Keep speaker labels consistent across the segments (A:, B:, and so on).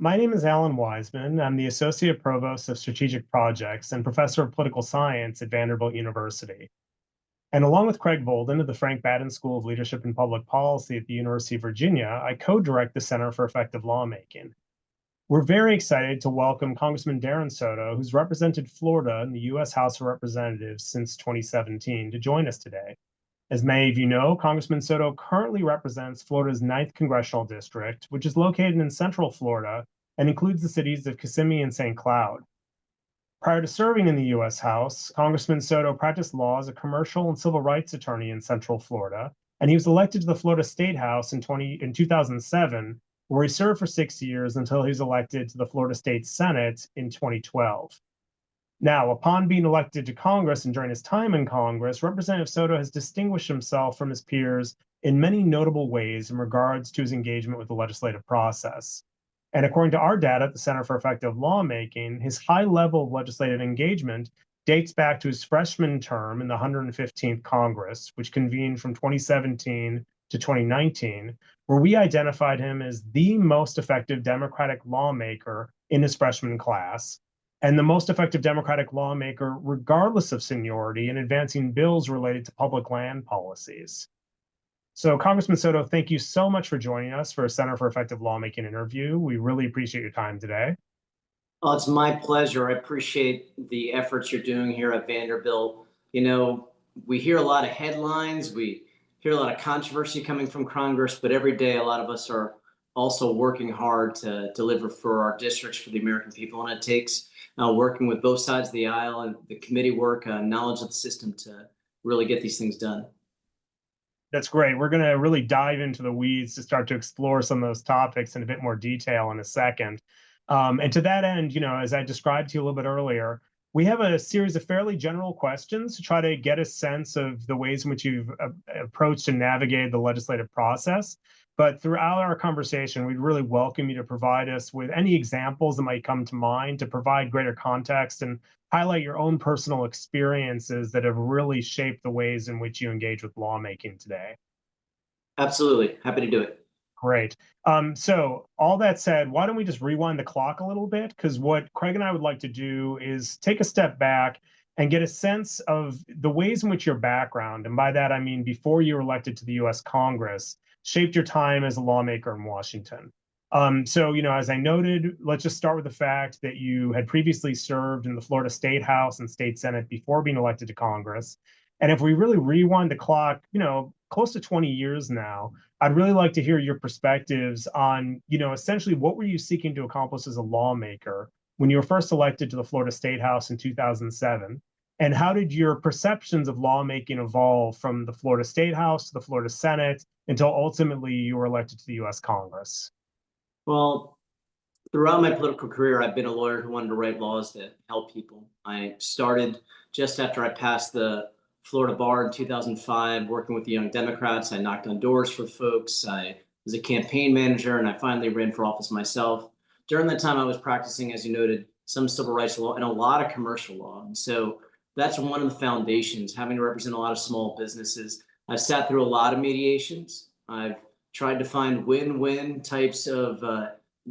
A: My name is Alan Wiseman. I'm the Associate Provost of Strategic Projects and Professor of Political Science at Vanderbilt University. And along with Craig Volden of the Frank Baden School of Leadership and Public Policy at the University of Virginia, I co-direct the Center for Effective Lawmaking. We're very excited to welcome Congressman Darren Soto, who's represented Florida in the U.S. House of Representatives since 2017, to join us today. As many of you know, Congressman Soto currently represents Florida's 9th Congressional District, which is located in Central Florida and includes the cities of Kissimmee and St. Cloud. Prior to serving in the U.S. House, Congressman Soto practiced law as a commercial and civil rights attorney in Central Florida, and he was elected to the Florida State House in 2007, where he served for 6 years until he was elected to the Florida State Senate in 2012. Now, upon being elected to Congress and during his time in Congress, Representative Soto has distinguished himself from his peers in many notable ways in regards to his engagement with the legislative process. And according to our data at the Center for Effective Lawmaking, his high level of legislative engagement dates back to his freshman term in the 115th Congress, which convened from 2017 to 2019, where we identified him as the most effective Democratic lawmaker in his freshman class, and the most effective Democratic lawmaker, regardless of seniority, in advancing bills related to public land policies. So, Congressman Soto, thank you so much for joining us for a Center for Effective Lawmaking interview. We really appreciate your time today.
B: Oh, it's my pleasure. I appreciate the efforts you're doing here at Vanderbilt. You know, we hear a lot of headlines, we hear a lot of controversy coming from Congress, but every day a lot of us are also working hard to deliver for our districts, for the American people. And it takes working with both sides of the aisle and the committee work, knowledge of the system to really get these things done.
A: That's great. We're going to really dive into the weeds to start to explore some of those topics in a bit more detail in a second. And to that end, as I described to you a little bit earlier, we have a series of fairly general questions to try to get a sense of the ways in which you've approached and navigated the legislative process. But throughout our conversation, we'd really welcome you to provide us with any examples that might come to mind to provide greater context and highlight your own personal experiences that have really shaped the ways in which you engage with lawmaking today.
B: Absolutely. Happy to do it.
A: Great. So all that said, why don't we just rewind the clock a little bit? Because what Craig and I would like to do is take a step back and get a sense of the ways in which your background, and by that I mean before you were elected to the U.S. Congress, shaped your time as a lawmaker in Washington. So, as I noted, let's just start with the fact that you had previously served in the Florida State House and State Senate before being elected to Congress. And if we really rewind the clock, close to 20 years now, I'd really like to hear your perspectives on, essentially what were you seeking to accomplish as a lawmaker when you were first elected to the Florida State House in 2007? And how did your perceptions of lawmaking evolve from the Florida State House to the Florida Senate until ultimately you were elected to the U.S. Congress?
B: Well, throughout my political career, I've been a lawyer who wanted to write laws that help people. I started just after I passed the Florida bar in 2005, working with the Young Democrats. I knocked on doors for folks. I was a campaign manager, and I finally ran for office myself. During that time, I was practicing, as you noted, some civil rights law and a lot of commercial law. And so that's one of the foundations, having to represent a lot of small businesses. I've sat through a lot of mediations. I've tried to find win-win types of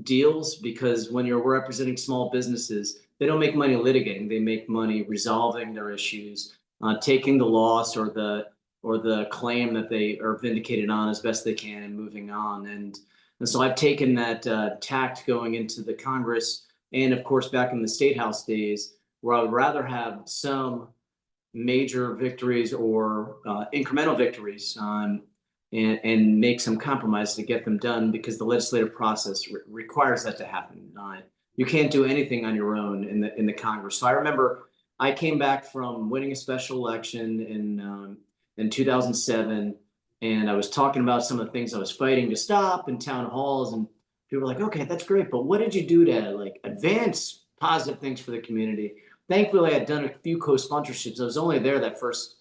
B: deals, because when you're representing small businesses, they don't make money litigating. They make money resolving their issues, taking the loss or the claim that they are vindicated on as best they can and moving on. And so I've taken that tact going into the Congress and, of course, back in the State House days, where I would rather have some major victories or incremental victories and make some compromise to get them done, because the legislative process requires that to happen. You can't do anything on your own in the Congress. So I remember I came back from winning a special election in 2007, and I was talking about some of the things I was fighting to stop in town halls, and people were like, "Okay, that's great, but what did you do to advance positive things for the community?" Thankfully, I had done a few co-sponsorships. I was only there that first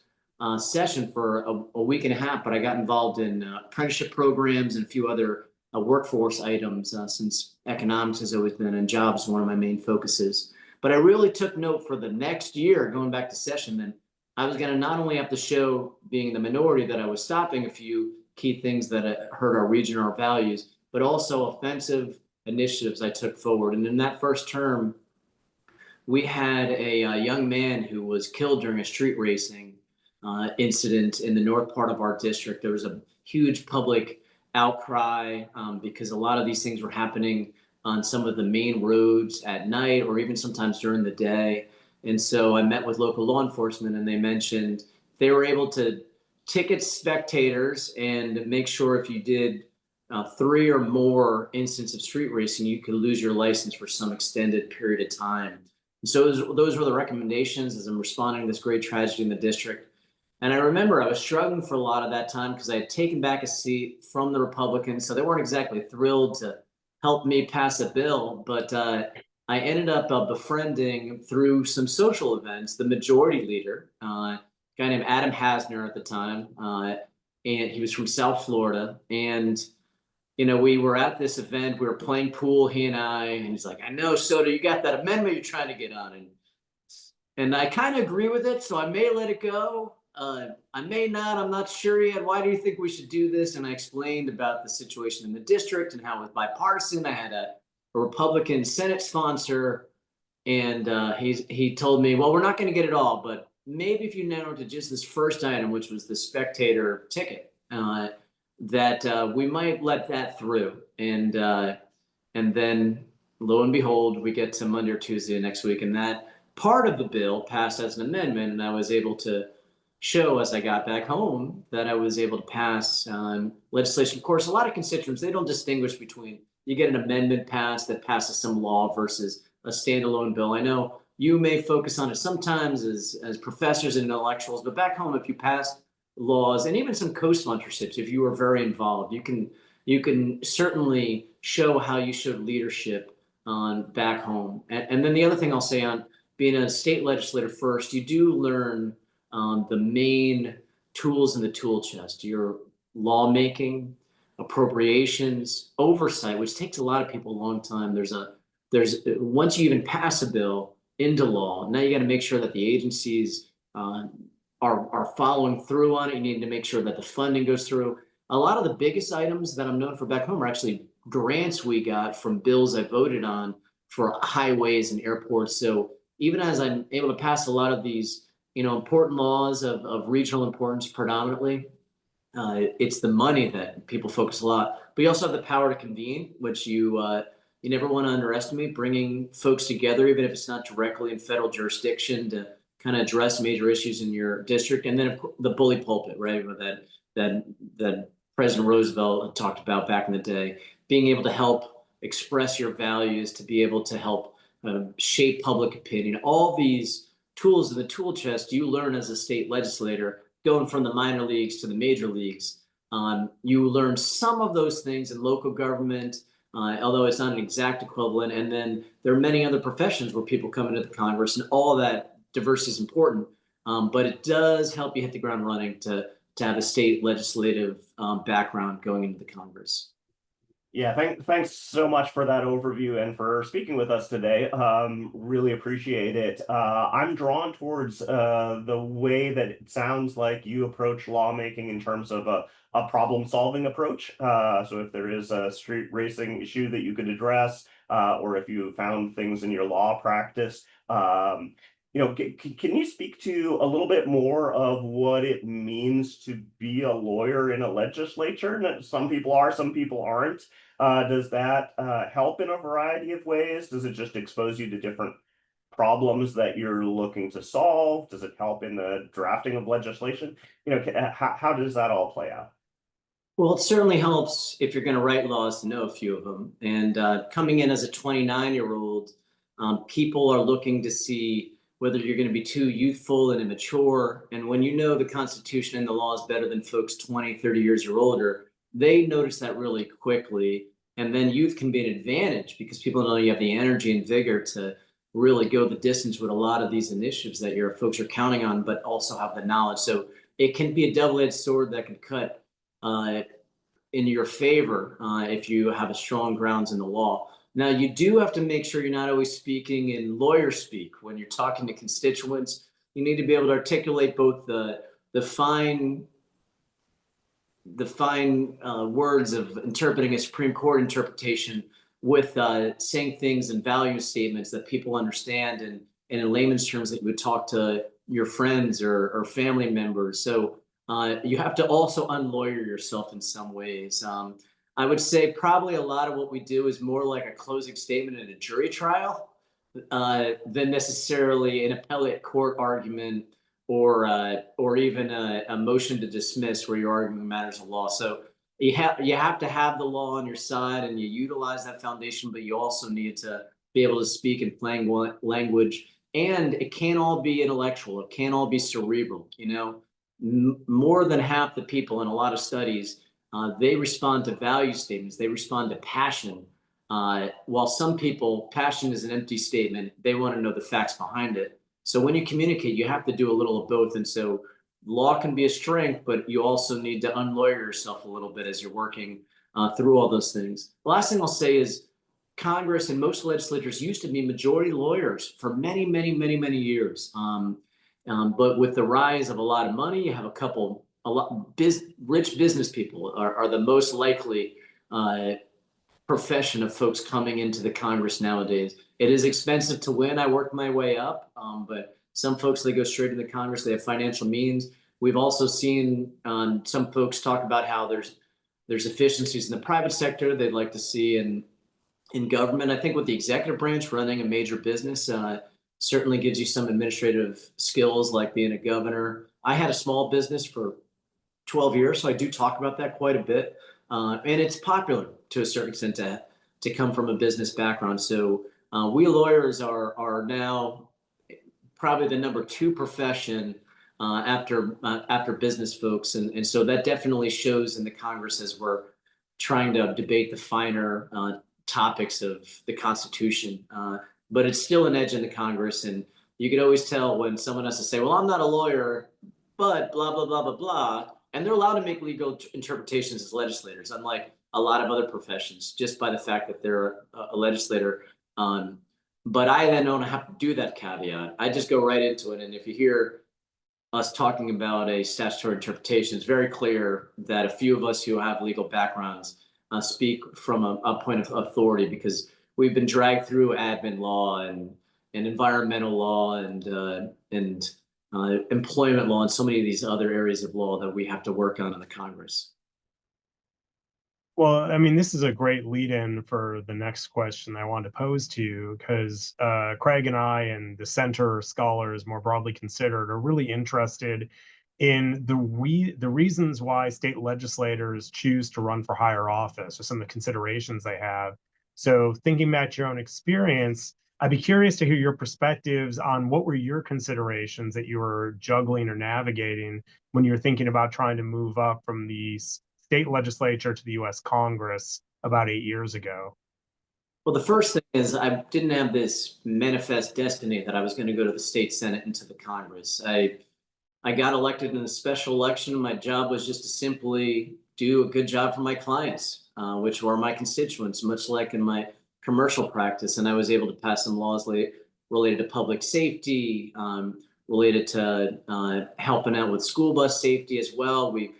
B: session for a week and a half, but I got involved in apprenticeship programs and a few other workforce items, since economics has always been, and jobs one of my main focuses. But I really took note for the next year, going back to session, then I was going to not only have to show, being the minority, that I was stopping a few key things that hurt our region, our values, but also offensive initiatives I took forward. And in that first term, we had a young man who was killed during a street racing incident in the north part of our district. There was a huge public outcry because a lot of these things were happening on some of the main roads at night or even sometimes during the day. And so I met with local law enforcement, and they mentioned they were able to ticket spectators and make sure if you did 3 or more instances of street racing, you could lose your license for some extended period of time. And so those were the recommendations as I'm responding to this great tragedy in the district. And I remember I was struggling for a lot of that time because I had taken back a seat from the Republicans, so they weren't exactly thrilled to help me pass a bill. But I ended up befriending through some social events the majority leader, a guy named Adam Hasner at the time, and he was from South Florida. And we were at this event, we were playing pool, he and I, and he's like, I know, Soto, you got that amendment you're trying to get on. And I kind of agree with it, so I may let it go. I may not, I'm not sure yet. Why do you think we should do this? And I explained about the situation in the district and how it was bipartisan. I had a Republican Senate sponsor, and he told me, well, we're not going to get it all, but maybe if you narrow it to just this first item, which was the spectator ticket, that we might let that through. And then lo and behold, we get to Monday or Tuesday next week, and that part of the bill passed as an amendment, and I was able to show as I got back home that I was able to pass legislation. Of course, a lot of constituents, they don't distinguish between you get an amendment passed that passes some law versus a standalone bill. I know you may focus on it sometimes as professors and intellectuals, but back home, if you pass laws and even some co-sponsorships, if you are very involved, you can certainly show how you showed leadership on back home. And then the other thing I'll say on being a state legislator first, you do learn the main tools in the tool chest, your lawmaking, appropriations, oversight, which takes a lot of people a long time. There's once you even pass a bill into law, now you got to make sure that the agencies are following through on it. You need to make sure that the funding goes through. A lot of the biggest items that I'm known for back home are actually grants we got from bills I voted on for highways and airports. So even as I'm able to pass a lot of these important laws of regional importance predominantly, it's the money that people focus a lot. But you also have the power to convene, which you never want to underestimate, bringing folks together, even if it's not directly in federal jurisdiction, to kind of address major issues in your district. And then of course, the bully pulpit, right? That President Roosevelt talked about back in the day, being able to help express your values, to be able to help shape public opinion. All these tools in the tool chest you learn as a state legislator, going from the minor leagues to the major leagues. You learn some of those things in local government, although it's not an exact equivalent. And then there are many other professions where people come into the Congress, and all that diversity is important. But it does help you hit the ground running to have a state legislative background going into the Congress.
C: Yeah, thanks so much for that overview and for speaking with us today. Really appreciate it. I'm drawn towards the way that it sounds like you approach lawmaking in terms of a problem-solving approach. So if there is a street racing issue that you could address, or if you found things in your law practice, can you speak to a little bit more of what it means to be a lawyer in a legislature? Some people are, some people aren't. Does that help in a variety of ways? Does it just expose you to different problems that you're looking to solve? Does it help in the drafting of legislation? How does that all play out?
B: Well, it certainly helps if you're going to write laws to know a few of them. And coming in as a 29-year-old, people are looking to see whether you're going to be too youthful and immature. And when you know the Constitution and the laws better than folks 20, 30 years or older, they notice that really quickly. And then youth can be an advantage because people know you have the energy and vigor to really go the distance with a lot of these initiatives that your folks are counting on, but also have the knowledge. So it can be a double-edged sword that can cut in your favor if you have a strong grounds in the law. Now, you do have to make sure you're not always speaking in lawyer speak when you're talking to constituents. You need to be able to articulate both the fine words of interpreting a Supreme Court interpretation, with saying things and value statements that people understand, and in layman's terms that you would talk to your friends or family members. So you have to also unlawyer yourself in some ways. I would say probably a lot of what we do is more like a closing statement in a jury trial than necessarily an appellate court argument or even a motion to dismiss where you're arguing matters of law. So you have to have the law on your side and you utilize that foundation, but you also need to be able to speak in plain language. And it can't all be intellectual. It can't all be cerebral. More than half the people in a lot of studies, they respond to value statements. They respond to passion. While some people, passion is an empty statement. They want to know the facts behind it. So when you communicate, you have to do a little of both. And so law can be a strength, but you also need to unlawyer yourself a little bit as you're working through all those things. The last thing I'll say is Congress and most legislators used to be majority lawyers for many, many, many, many years. But with the rise of a lot of money, you have rich business people are the most likely profession of folks coming into the Congress nowadays. It is expensive to win. I worked my way up, but some folks, they go straight into Congress. They have financial means. We've also seen some folks talk about how there's efficiencies in the private sector they'd like to see in government. I think with the executive branch running a major business certainly gives you some administrative skills like being a governor. I had a small business for 12 years, so I do talk about that quite a bit. And it's popular to a certain extent to come from a business background. So we lawyers are now probably the number 2 profession after business folks. And so that definitely shows in the Congress as we're trying to debate the finer topics of the Constitution. But it's still an edge in the Congress. And you could always tell when someone has to say, well, I'm not a lawyer, but blah, blah, blah, blah, blah. And they're allowed to make legal interpretations as legislators, unlike a lot of other professions, just by the fact that they're a legislator. But I then don't have to do that caveat. I just go right into it. And if you hear us talking about a statutory interpretation, it's very clear that a few of us who have legal backgrounds speak from a point of authority, because we've been dragged through admin law and environmental law and employment law and so many of these other areas of law that we have to work on in the Congress.
A: Well, I mean, this is a great lead-in for the next question I wanted to pose to you, because Craig and I and the center scholars more broadly considered are really interested in the reasons why state legislators choose to run for higher office, or some of the considerations they have. So thinking back to your own experience, I'd be curious to hear your perspectives on what were your considerations that you were juggling or navigating when you're thinking about trying to move up from the state legislature to the U.S. Congress about 8 years ago.
B: Well, the first thing is I didn't have this manifest destiny that I was going to go to the state Senate and to the Congress. I got elected in a special election. My job was just to simply do a good job for my clients, which were my constituents, much like in my commercial practice. And I was able to pass some laws related to public safety, related to helping out with school bus safety as well. We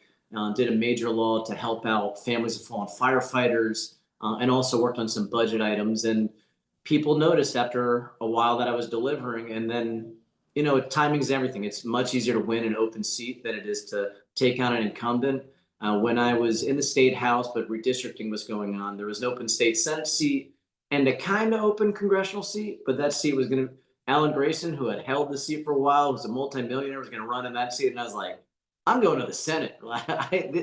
B: did a major law to help out families of fallen firefighters, and also worked on some budget items. And people noticed after a while that I was delivering. And then, timing is everything. It's much easier to win an open seat than it is to take on an incumbent. When I was in the state house, but redistricting was going on, there was an open state Senate seat and a kind of open congressional seat, but that seat was going to, Alan Grayson, who had held the seat for a while, was a multimillionaire, was going to run in that seat. And I was like, I'm going to the Senate.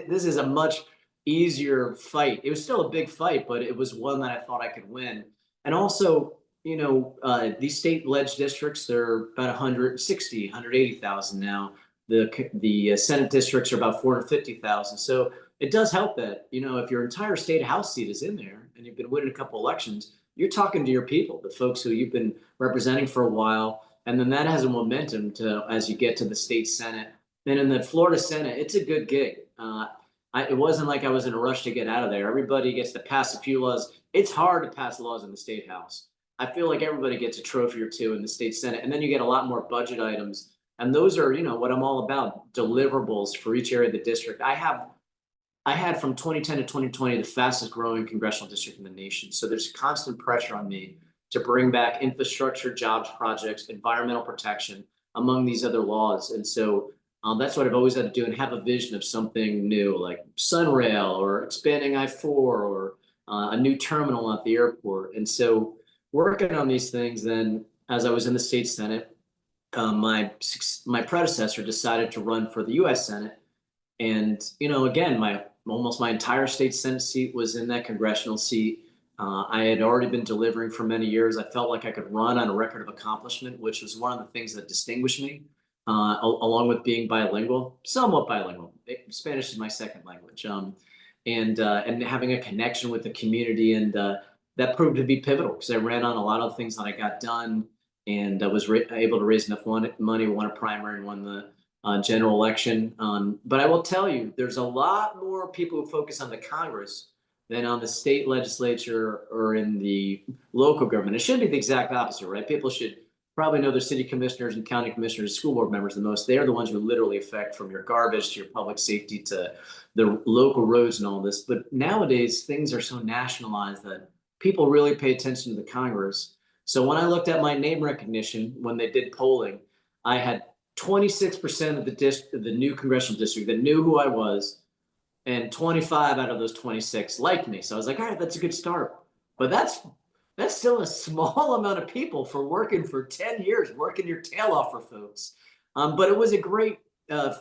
B: This is a much easier fight. It was still a big fight, but it was one that I thought I could win. And also, these state ledge districts, they're about 160, 180,000 now. The Senate districts are about 450,000. So it does help that, if your entire state house seat is in there and you've been winning a couple elections, you're talking to your people, the folks who you've been representing for a while. And then that has a momentum as you get to the state Senate. And in the Florida Senate, it's a good gig. It wasn't like I was in a rush to get out of there. Everybody gets to pass a few laws. It's hard to pass laws in the state house. I feel like everybody gets a trophy or two in the state Senate. And then you get a lot more budget items. And those are, what I'm all about, deliverables for each area of the district. I have I had from 2010 to 2020 the fastest growing congressional district in the nation. So there's constant pressure on me to bring back infrastructure, jobs projects, environmental protection, among these other laws. And so that's what I've always had to do, and have a vision of something new, like Sunrail or expanding I-4 or a new terminal at the airport. And so working on these things, then as I was in the state Senate, my predecessor decided to run for the U.S. Senate. And, again, almost my entire state Senate seat was in that congressional seat. I had already been delivering for many years. I felt like I could run on a record of accomplishment, which was one of the things that distinguished me, along with being bilingual, somewhat bilingual. Spanish is my second language, and having a connection with the community. And that proved to be pivotal because I ran on a lot of things that I got done, and I was able to raise enough money, won a primary, and won the general election. But I will tell you, there's a lot more people who focus on the Congress than on the state legislature or in the local government. It should be the exact opposite, right? People should probably know their city commissioners and county commissioners, school board members the most. They are the ones who literally affect, from your garbage to your public safety to the local roads and all this. But nowadays, things are so nationalized that people really pay attention to the Congress. So when I looked at my name recognition, when they did polling, I had 26% of the new congressional district that knew who I was, and 25 out of those 26 liked me. So I was like, all right, that's a good start. But that's still a small amount of people for working for 10 years, working your tail off for folks. But it was a great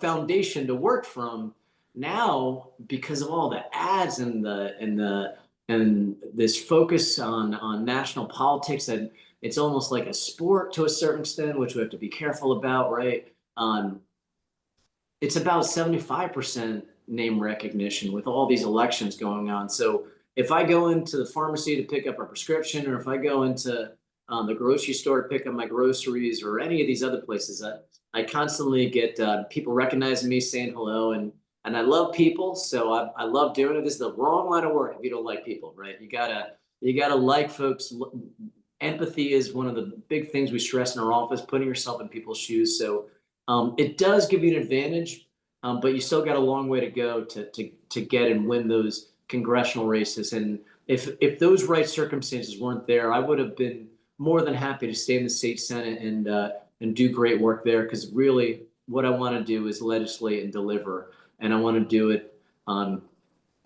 B: foundation to work from. Now, because of all the ads and this focus on national politics, and it's almost like a sport to a certain extent, which we have to be careful about, right? It's about 75% name recognition with all these elections going on. So if I go into the pharmacy to pick up a prescription, or if I go into the grocery store to pick up my groceries, or any of these other places, I constantly get people recognizing me, saying hello, and I love people, so I love doing it. This is the wrong line of work if you don't like people, right? You gotta like folks. Empathy is one of the big things we stress in our office, putting yourself in people's shoes. So it does give you an advantage, but you still got a long way to go to get and win those congressional races. And if those right circumstances weren't there, I would have been more than happy to stay in the state Senate and do great work there, because really what I want to do is legislate and deliver, and I want to do it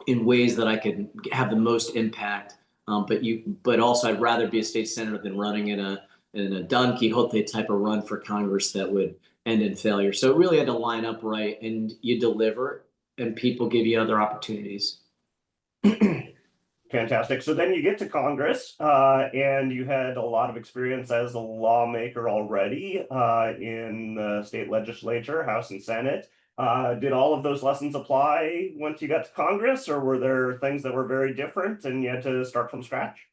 B: in ways that I can have the most impact. But also I'd rather be a state senator than running in a Don Quixote type of run for Congress that would end in failure. So it really had to line up right, and you deliver, and people give you other opportunities.
C: Fantastic. So then you get to Congress, and you had a lot of experience as a lawmaker already in the state legislature, House and Senate. Did all of those lessons apply once you got to Congress, or were there things that were very different and you had to start from scratch?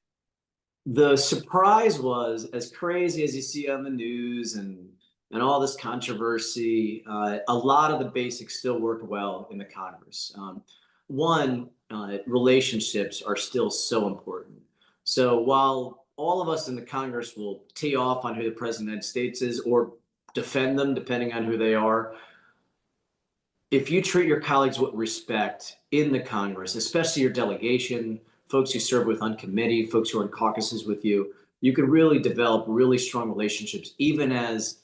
B: The surprise was, as crazy as you see on the news and all this controversy, a lot of the basics still worked well in the Congress. One, relationships are still so important. So while all of us in the Congress will tee off on who the President of the United States is, or defend them depending on who they are, if you treat your colleagues with respect in the Congress, especially your delegation, folks you serve with on committee, folks who are in caucuses with you, you can really develop really strong relationships, even as,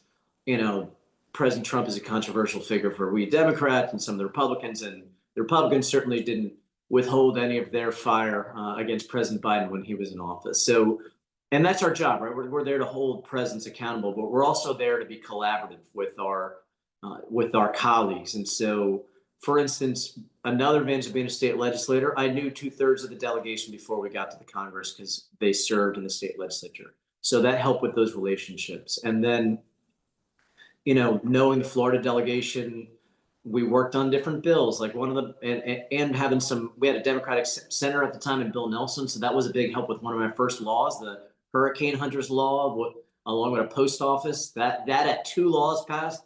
B: President Trump is a controversial figure for we Democrats and some of the Republicans, and the Republicans certainly didn't withhold any of their fire against President Biden when he was in office. So, and that's our job, right? We're there to hold presidents accountable, but we're also there to be collaborative with our colleagues. And so, for instance, another advantage of being a state legislator, I knew 2/3 of the delegation before we got to the Congress because they served in the state legislature. So that helped with those relationships. And then, knowing the Florida delegation, we worked on different bills, like one of the, and having we had a Democratic senator at the time in Bill Nelson. So that was a big help with one of my first laws, the Hurricane Hunters Law, along with a post office. That at 2 laws passed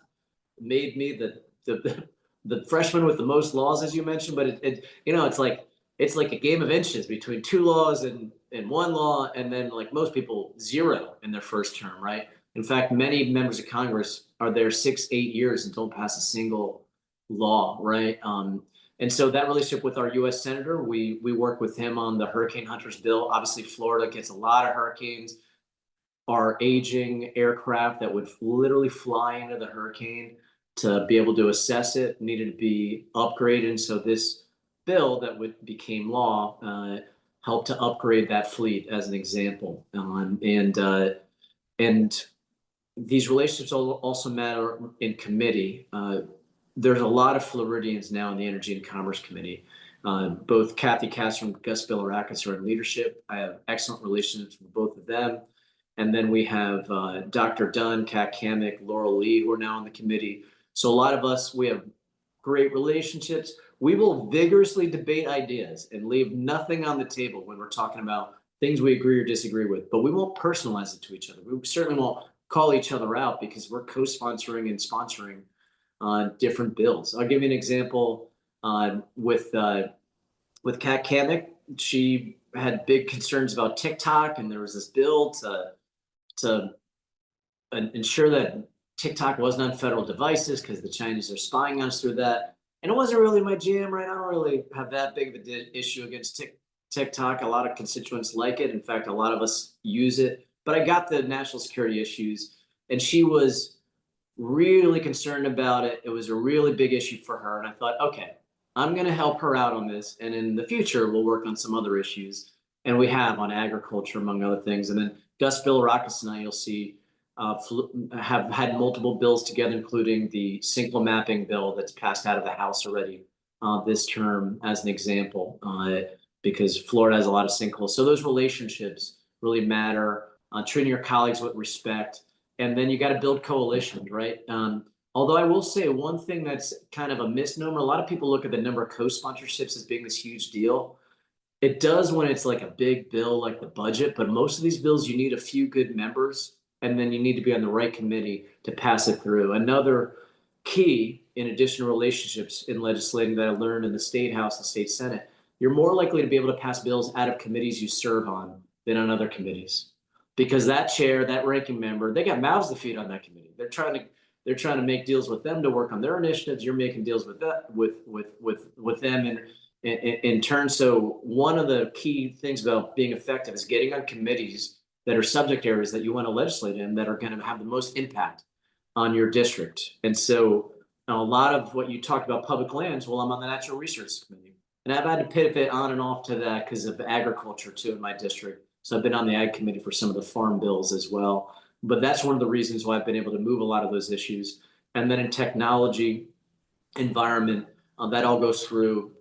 B: made me the freshman with the most laws, as you mentioned. But it's like a game of inches between 2 laws and 1 law, and then, like most people, 0 in their first term, right? In fact, many members of Congress are there 6, 8 years and don't pass a single law, right? And so that relationship with our U.S. Senator, we work with him on the Hurricane Hunters bill. Obviously, Florida gets a lot of hurricanes. Our aging aircraft that would literally fly into the hurricane to be able to assess it needed to be upgraded. And so this bill that became law helped to upgrade that fleet as an example. And these relationships also matter in committee. There's a lot of Floridians now in the Energy and Commerce Committee. Both Kathy Castro and Gus Bilirakis are in leadership. I have excellent relationships with both of them. And then we have Dr. Dunn, Kat Kamek, Laurel Lee, who are now on the committee. So a lot of us, we have great relationships. We will vigorously debate ideas and leave nothing on the table when we're talking about things we agree or disagree with, but we won't personalize it to each other. We certainly won't call each other out because we're co-sponsoring and sponsoring different bills. I'll give you an example with Kat Kamek. She had big concerns about TikTok, and there was this bill to ensure that TikTok wasn't on federal devices because the Chinese are spying on us through that. And it wasn't really my jam, right? I don't really have that big of an issue against TikTok. A lot of constituents like it. In fact, a lot of us use it. But I got the national security issues, and she was really concerned about it. It was a really big issue for her. And I thought, okay, I'm going to help her out on this. And in the future, we'll work on some other issues. And we have on agriculture, among other things. And then Gus Bilirakis and I, you'll see, have had multiple bills together, including the sinkhole mapping bill that's passed out of the House already this term, as an example, because Florida has a lot of sinkholes. So those relationships really matter. Treating your colleagues with respect, and then you got to build coalitions, right? Although I will say one thing that's kind of a misnomer. A lot of people look at the number of co-sponsorships as being this huge deal. It does when it's like a big bill like the budget, but most of these bills, you need a few good members, and then you need to be on the right committee to pass it through. Another key, in addition to relationships in legislating, that I learned in the State House and State Senate, you're more likely to be able to pass bills out of committees you serve on than on other committees. Because that chair, that ranking member, they got mouths to feed on that committee. They're trying to make deals with them to work on their initiatives. You're making deals with that with them and in turn. So one of the key things about being effective is getting on committees that are subject areas that you want to legislate in, that are going to have the most impact on your district. And so a lot of what you talked about, public lands, well, I'm on the Natural Resources Committee, and I've had to pivot on and off to that because of agriculture too in my district. So I've been on the Ag Committee for some of the farm bills as well. But that's one of the reasons why I've been able to move a lot of those issues. And then in technology, environment, that all goes through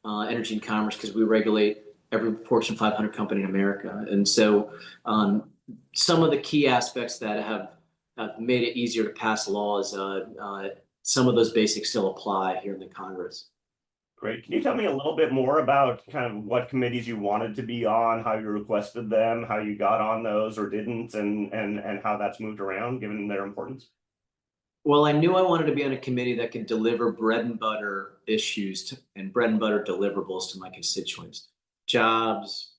B: Energy and Commerce, because we regulate every Fortune 500 company in America. And so some of the key aspects that have made it easier to pass laws, some of those basics still apply here in the Congress.
C: Great. Can you tell me a little bit more about kind of what committees you wanted to be on, how you requested them, how you got on those or didn't, and how that's moved around given their importance?
B: Well, I knew I wanted to be on a committee that could deliver bread and butter issues and bread and butter deliverables to my constituents. Jobs,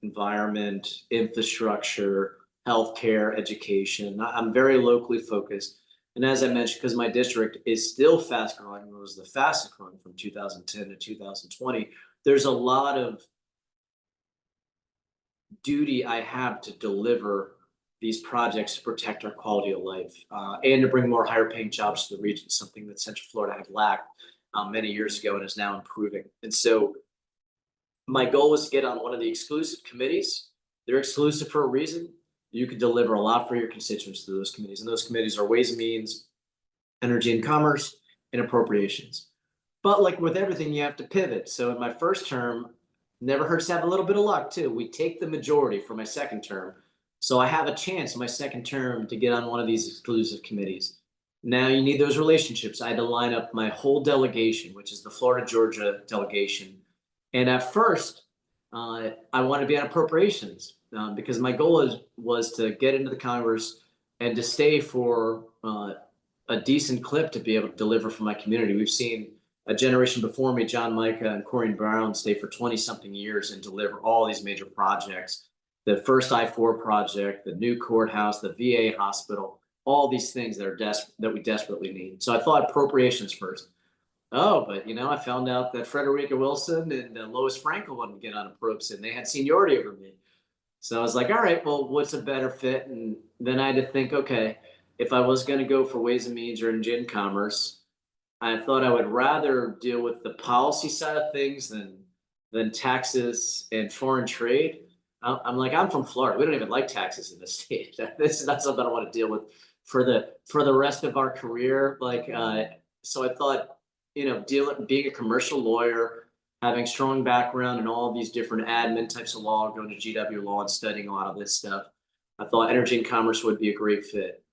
B: environment, infrastructure, healthcare, education. I'm very locally focused. And as I mentioned, because my district is still fast growing, it was the fastest growing from 2010 to 2020, there's a lot of duty I have to deliver these projects to protect our quality of life and to bring more higher paying jobs to the region, something that Central Florida had lacked many years ago and is now improving. And so my goal was to get on one of the exclusive committees. They're exclusive for a reason. You can deliver a lot for your constituents through those committees. And those committees are Ways and Means, Energy and Commerce, and Appropriations. But like with everything, you have to pivot. So in my first term, never hurts to have a little bit of luck too. We take the majority for my second term. So I have a chance in my second term to get on one of these exclusive committees. Now you need those relationships. I had to line up my whole delegation, which is the Florida, Georgia delegation. And at first, I wanted to be on appropriations because my goal was to get into the Congress and to stay for a decent clip to be able to deliver for my community. We've seen a generation before me, John Micah and Corrine Brown, stay for 20-something years and deliver all these major projects. The first I-4 project, the new courthouse, the VA hospital, all these things that we desperately need. So I thought appropriations first. Oh, but I found out that Frederica Wilson and Lois Frankel wanted to get on a probes, and they had seniority over me. So I was like, all right, well, what's a better fit? And then I had to think, okay, if I was going to go for Ways and Means or in Commerce, I thought I would rather deal with the policy side of things than taxes and foreign trade. I'm like, I'm from Florida. We don't even like taxes in this state. This is not something I want to deal with for the rest of our career. So I thought, being a commercial lawyer, having strong background in all these different admin types of law, going to GW law and studying a lot of this stuff, I thought energy and commerce would be a great fit.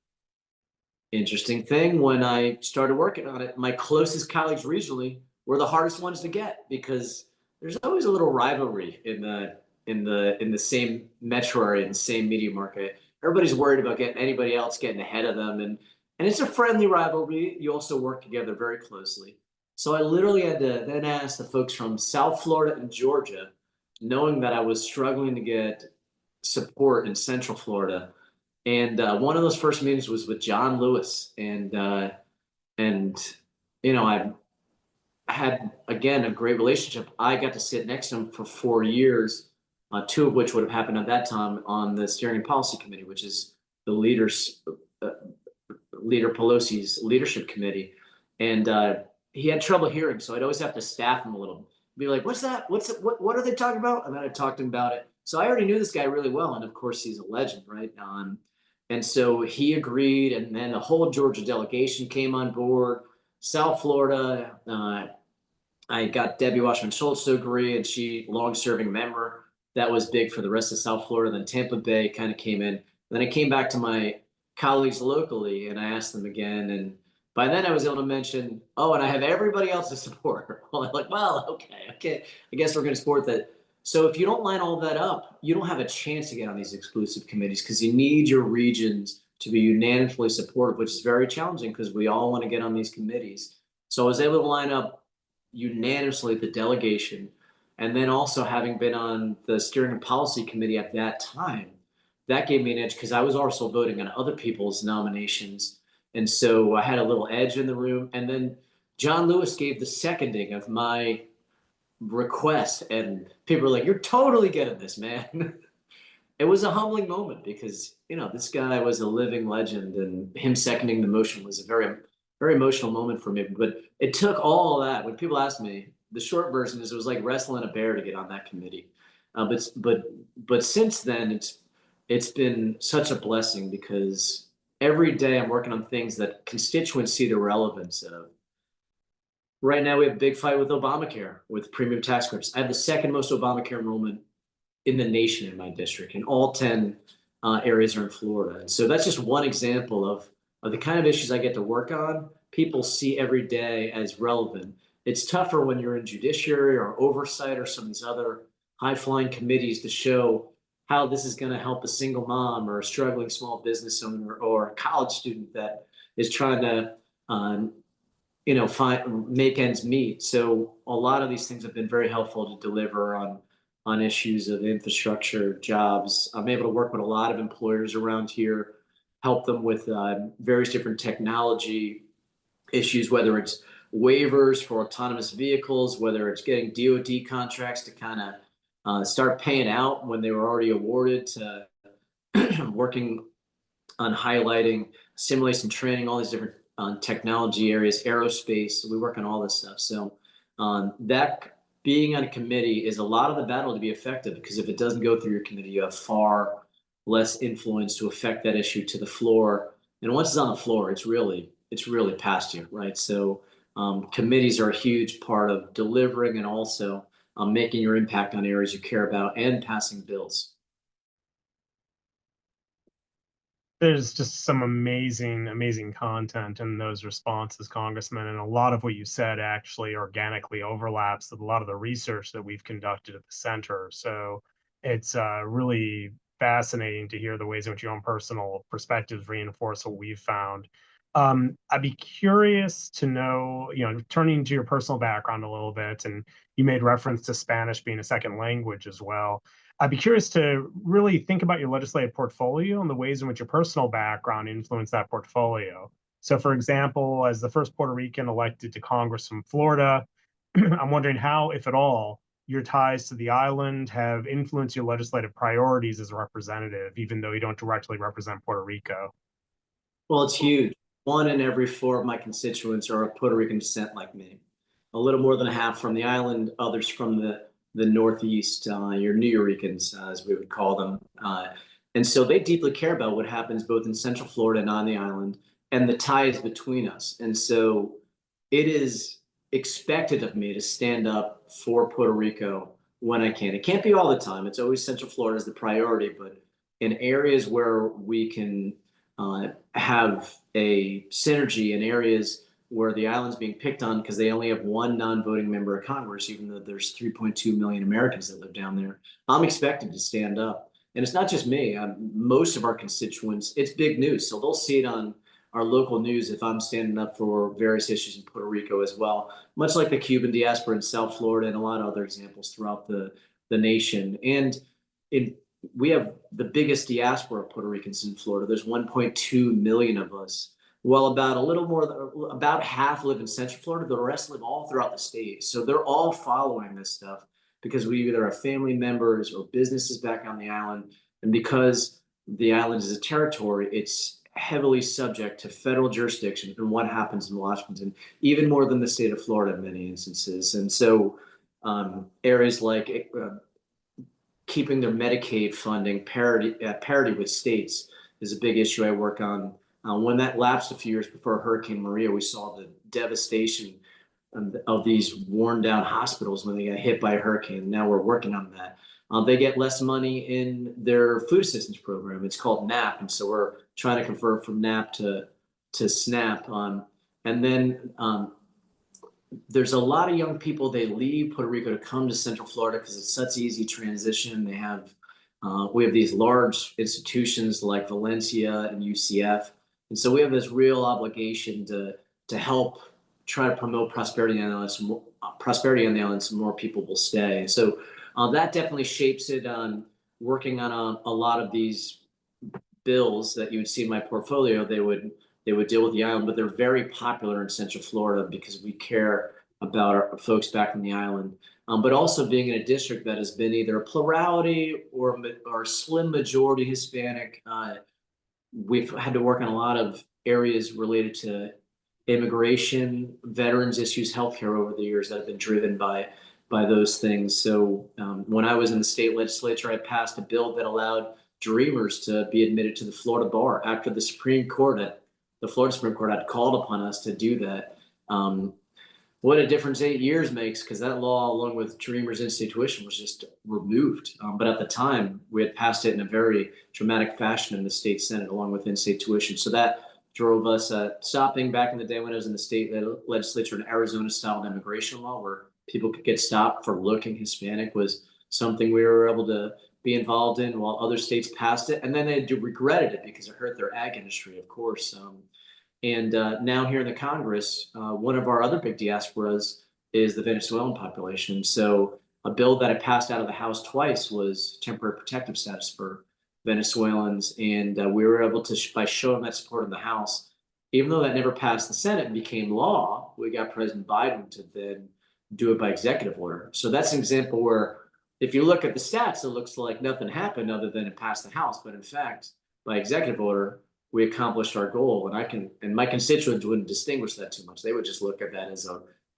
B: Interesting thing, when I started working on it, my closest colleagues regionally were the hardest ones to get, because there's always a little rivalry in the same metro area, in the same media market. Everybody's worried about getting anybody else getting ahead of them, and it's a friendly rivalry. You also work together very closely. So I literally had to then ask the folks from South Florida and Georgia, knowing that I was struggling to get support in Central Florida. And one of those first meetings was with John Lewis, and I had, again, a great relationship. I got to sit next to him for 4 years, two of which would have happened at that time on the Steering and Policy Committee, which is the uh, Leader Pelosi's leadership committee. And he had trouble hearing, so I'd always have to staff him a little. Be like, "What's that? What are they talking about?" And then I talked to him about it. So I already knew this guy really well, and of course he's a legend, right? And so he agreed, and then the whole Georgia delegation came on board. South Florida, I got Debbie Washman Schultz to agree, and she, long-serving member, that was big for the rest of South Florida. Then Tampa Bay kind of came in. Then I came back to my colleagues locally, and I asked them again. And by then I was able to mention, oh, and I have everybody else to support. Well, like, well, okay, I guess we're going to support that. So if you don't line all that up, you don't have a chance to get on these exclusive committees, because you need your regions to be unanimously supportive, which is very challenging because we all want to get on these committees. So I was able to line up unanimously the delegation. And then also, having been on the Steering and Policy Committee at that time, that gave me an edge because I was also voting on other people's nominations. And so I had a little edge in the room. And then John Lewis gave the seconding of my request, and people were like, "You're totally getting this, man." It was a humbling moment because, this guy was a living legend, and him seconding the motion was a very, very emotional moment for me. But it took all of that. When people ask me, the short version is it was like wrestling a bear to get on that committee. But since then, it's been such a blessing, because every day I'm working on things that constituents see the relevance of. Right now, we have a big fight with Obamacare, with premium tax credits. I have the second most Obamacare enrollment in the nation in my district, and all 10 areas are in Florida. And so that's just one example of the kind of issues I get to work on. People see every day as relevant. It's tougher when you're in judiciary or oversight or some of these other high-flying committees to show how this is going to help a single mom or a struggling small business owner or a college student that is trying to make ends meet. So a lot of these things have been very helpful to deliver on issues of infrastructure, jobs. I'm able to work with a lot of employers around here, help them with various different technology issues, whether it's waivers for autonomous vehicles, whether it's getting DoD contracts to kind of start paying out when they were already awarded, to working on highlighting simulation training, all these different technology areas, aerospace. We work on all this stuff. So that being on a committee is a lot of the battle to be effective, because if it doesn't go through your committee, you have far less influence to affect that issue to the floor. And once it's on the floor, it's really past you, right? So committees are a huge part of delivering and also making your impact on areas you care about and passing bills.
A: There's just some amazing content in those responses, Congressman, and a lot of what you said actually organically overlaps with a lot of the research that we've conducted at the center. So it's really fascinating to hear the ways in which your own personal perspectives reinforce what we've found. I'd be curious to know, turning to your personal background a little bit, and you made reference to Spanish being a second language as well. I'd be curious to really think about your legislative portfolio and the ways in which your personal background influenced that portfolio. So, for example, as the first Puerto Rican elected to Congress from Florida, I'm wondering how, if at all, your ties to the island have influenced your legislative priorities as a representative, even though you don't directly represent Puerto Rico.
B: Well, it's huge. One in every four of my constituents are of Puerto Rican descent like me. A little more than a half from the island, others from the Northeast, your Nuyorican, as we would call them. And so they deeply care about what happens both in Central Florida and on the island and the ties between us. And so it is expected of me to stand up for Puerto Rico when I can. It can't be all the time. It's always Central Florida is the priority, but in areas where we can have a synergy, in areas where the island's being picked on because they only have one non-voting member of Congress, even though there's 3.2 million Americans that live down there, I'm expected to stand up. And it's not just me. Most of our constituents, it's big news. So they'll see it on our local news if I'm standing up for various issues in Puerto Rico as well, much like the Cuban diaspora in South Florida and a lot of other examples throughout the nation. And we have the biggest diaspora of Puerto Ricans in Florida. There's 1.2 million of us. Well, about half live in Central Florida. The rest live all throughout the state. So they're all following this stuff because we either have family members or businesses back on the island. And because the island is a territory, it's heavily subject to federal jurisdiction and what happens in Washington, even more than the state of Florida in many instances. And so areas like keeping their Medicaid funding parity with states is a big issue I work on. When that lapsed a few years before Hurricane Maria, we saw the devastation of these worn down hospitals when they got hit by a hurricane. Now we're working on that. They get less money in their food assistance program. It's called NAP. And so we're trying to convert from NAP to SNAP. And then there's a lot of young people, they leave Puerto Rico to come to Central Florida because it's such easy transition. We have these large institutions like Valencia and UCF. And so we have this real obligation to help try to promote prosperity on the island so more people will stay. So that definitely shapes it on working on a lot of these bills that you would see in my portfolio. They would deal with the island, but they're very popular in Central Florida because we care about our folks back in the island. But also being in a district that has been either a plurality or a slim majority Hispanic, we've had to work on a lot of areas related to immigration, veterans issues, healthcare over the years that have been driven by those things. So when I was in the state legislature, I passed a bill that allowed dreamers to be admitted to the Florida bar after the Florida Supreme Court had called upon us to do that. What a difference 8 years makes, because that law, along with dreamers in-state tuition, was just removed. But at the time, we had passed it in a very dramatic fashion in the state Senate, along with in-state tuition. So that drove us stopping back in the day when I was in the state legislature, an Arizona-style immigration law where people could get stopped for looking Hispanic was something we were able to be involved in while other states passed it. And then they regretted it because it hurt their ag industry, of course. And now here in the Congress, one of our other big diasporas is the Venezuelan population. So a bill that I passed out of the House twice was temporary protective status for Venezuelans. And we were able to, by showing that support in the House, even though that never passed the Senate and became law, we got President Biden to then do it by executive order. So that's an example where if you look at the stats, it looks like nothing happened other than it passed the House. But in fact, by executive order, we accomplished our goal. And my constituents wouldn't distinguish that too much. They would just look at that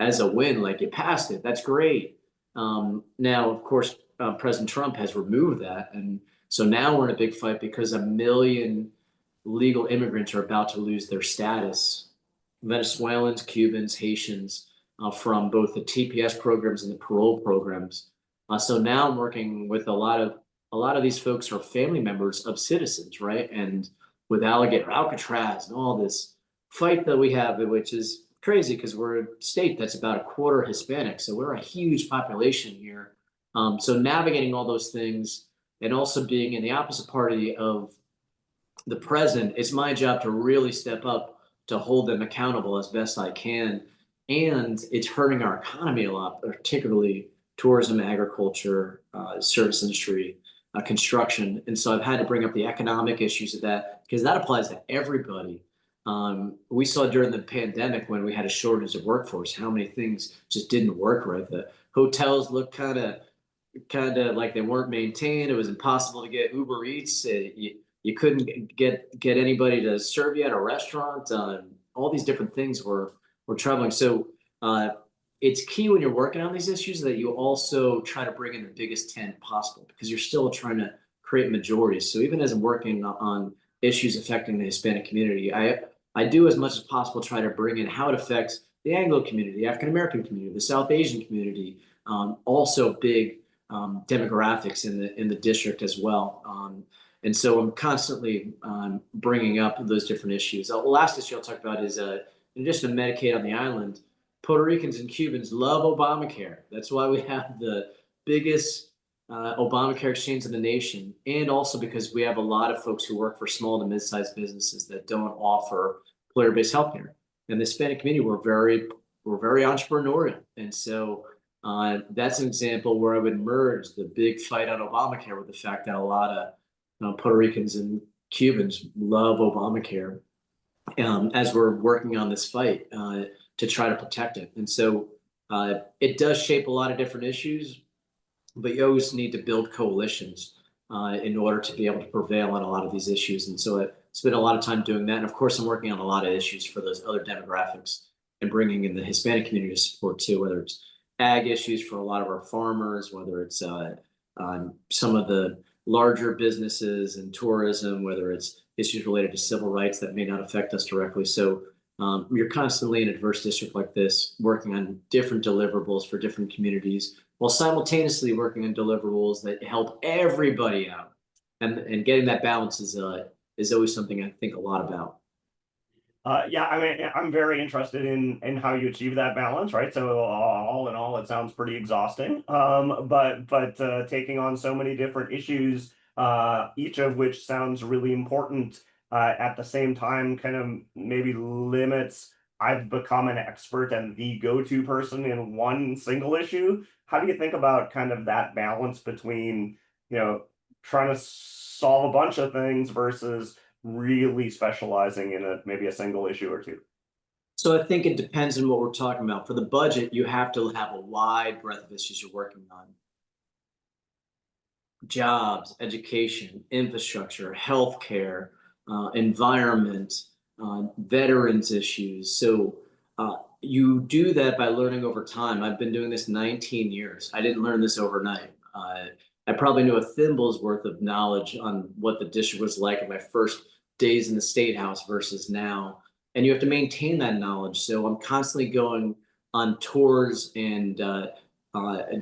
B: as a win, like you passed it. That's great. Now, of course, President Trump has removed that. And so now we're in a big fight because 1 million legal immigrants are about to lose their status. Venezuelans, Cubans, Haitians, from both the TPS programs and the parole programs. So now I'm working with a lot of these folks are family members of citizens, right? And with Alcatraz and all this fight that we have, which is crazy because we're a state that's about a quarter Hispanic. So we're a huge population here. So navigating all those things and also being in the opposite party of the president, it's my job to really step up to hold them accountable as best I can. And it's hurting our economy a lot, particularly tourism, agriculture, service industry, construction. And so I've had to bring up the economic issues of that because that applies to everybody. We saw during the pandemic when we had a shortage of workforce, how many things just didn't work right. The hotels looked kind of like they weren't maintained. It was impossible to get Uber Eats. You couldn't get anybody to serve you at a restaurant. All these different things were troubling. So it's key when you're working on these issues that you also try to bring in the biggest tent possible, because you're still trying to create majorities. So even as I'm working on issues affecting the Hispanic community, I do as much as possible try to bring in how it affects the Anglo community, the African American community, the South Asian community, also big demographics in the district as well. And so I'm constantly bringing up those different issues. The last issue I'll talk about is in addition to Medicaid on the island, Puerto Ricans and Cubans love Obamacare. That's why we have the biggest Obamacare exchange in the nation, and also because we have a lot of folks who work for small to mid-sized businesses that don't offer employer-based healthcare. And the Hispanic community, we're very entrepreneurial, and so that's an example where I would merge the big fight on Obamacare with the fact that a lot of Puerto Ricans and Cubans love Obamacare, as we're working on this fight to try to protect it. And so it does shape a lot of different issues, but you always need to build coalitions in order to be able to prevail on a lot of these issues. And so I spent a lot of time doing that. And of course, I'm working on a lot of issues for those other demographics and bringing in the Hispanic community to support too, whether it's ag issues for a lot of our farmers, whether it's some of the larger businesses and tourism, whether it's issues related to civil rights that may not affect us directly. So you're constantly in a diverse district like this, working on different deliverables for different communities, while simultaneously working on deliverables that help everybody out. And getting that balance is always something I think a lot about.
C: Yeah, I mean, I'm very interested in how you achieve that balance, right? So all in all, it sounds pretty exhausting. But taking on so many different issues, each of which sounds really important, at the same time, kind of maybe limits. I've become an expert and the go-to person in one single issue. How do you think about kind of that balance between, trying to solve a bunch of things versus really specializing in maybe a single issue or two?
B: So I think it depends on what we're talking about. For the budget, you have to have a wide breadth of issues you're working on. Jobs, education, infrastructure, healthcare, environment, veterans issues. So you do that by learning over time. I've been doing this 19 years. I didn't learn this overnight. I probably knew a thimble's worth of knowledge on what the district was like in my first days in the state house versus now. And you have to maintain that knowledge. So I'm constantly going on tours and